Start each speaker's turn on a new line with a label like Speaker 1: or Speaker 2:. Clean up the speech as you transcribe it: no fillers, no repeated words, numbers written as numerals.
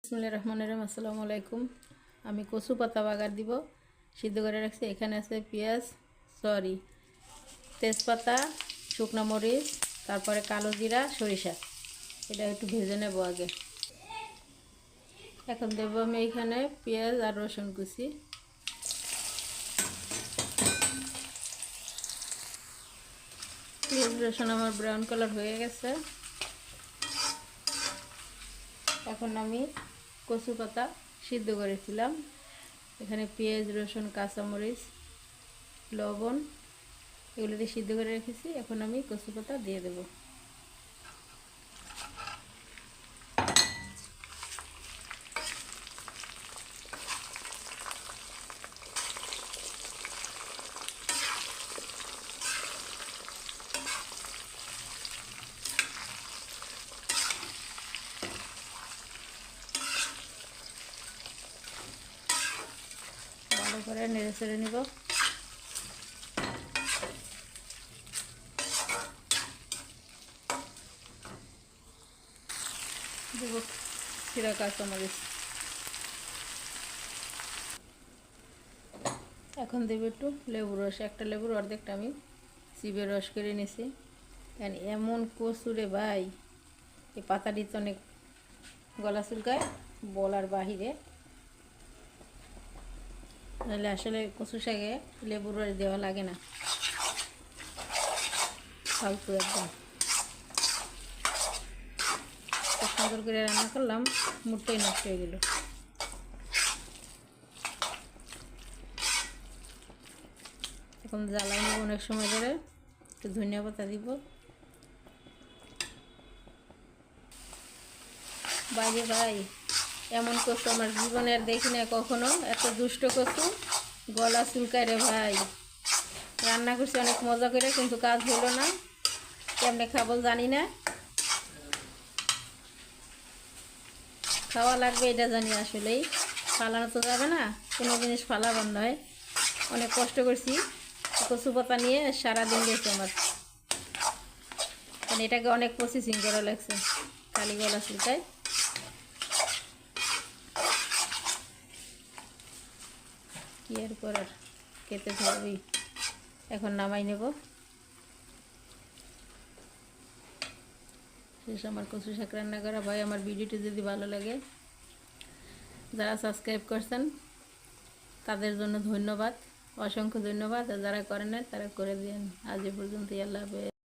Speaker 1: বিসমিল্লাহির রহমানির রহিম। আসসালামু আলাইকুম। আমি কচু পাতা বাগার দিব, সিদ্ধ করে রাখছি। এখানে আছে পেঁয়াজ, তেজপাতা, শুকনো মরিচ, তারপরে কালো জিরা, সরিষা। এটা একটু ভেজে নেব আগে। এখন দেবো আমি এখানে পেঁয়াজ আর রসুন কুচি। পেঁয়াজ রসুন আমার ব্রাউন কালার হয়ে গেছে। এখন আমি কচু পাতা সিদ্ধ করেছিলাম, এখানে পেঁয়াজ, রসুন, কাঁচামরিচ, লবণ এগুলো দিয়ে সিদ্ধ করে রেখেছি। এখন আমি কচু পাতা দিয়ে দেব। ভালো করে নেড়ে চেড়ে নিব। দেব চিরা কাঁচামরিচ। এখন দেব একটু লেবুর রস। একটা লেবুর অর্ধেকটা আমি চিবিয়ে রস করে নিয়েছি। কারণ এমন কচুরে ভাই, এই পাতাটি তো অনেক গলা চুলকায়, বলার বাহিরে। তাহলে আসলে কচু শাকে লেবুর রস দেওয়া লাগে না, ফালতু একদম। সুন্দর করে রান্না করলাম, মুডটাই নষ্ট হয়ে গেল। এখন জ্বালাই নেব অনেক সময় ধরে। একটু ধনিয়া পাতা দিব। বাইরে ভাই, এমন কচু আমার জীবনে আর দেখি না কখনো। এত দুষ্ট কচু, গলা চুলকায় রে ভাই। রান্না করছি অনেক মজা করে, কিন্তু কাজ হলো না। কেমনে খাবো জানি না, খাওয়া লাগবে এটা জানি। আসলেই ফালানো তো যাবে না, কোনো জিনিস ফালাবার নয়। অনেক কষ্ট করছি কচু পাতা নিয়ে, সারাদিন গেছে আমার। কারণ এটাকে অনেক প্রসেসিং করা লাগছে, খালি গলা চুলকায়। কি আর করার, খেতে থাকবেই। এখন নামাই নেব। শেষ আমার কচু শাক রান্না করা। ভাই, আমার ভিডিওটি যদি ভালো লাগে, যারা সাবস্ক্রাইব করছেন তাদের জন্য ধন্যবাদ, অসংখ্য ধন্যবাদ। আর যারা করেন না তারা করে দিন। আজ এ পর্যন্তই। আল্লাহ হাফেজ।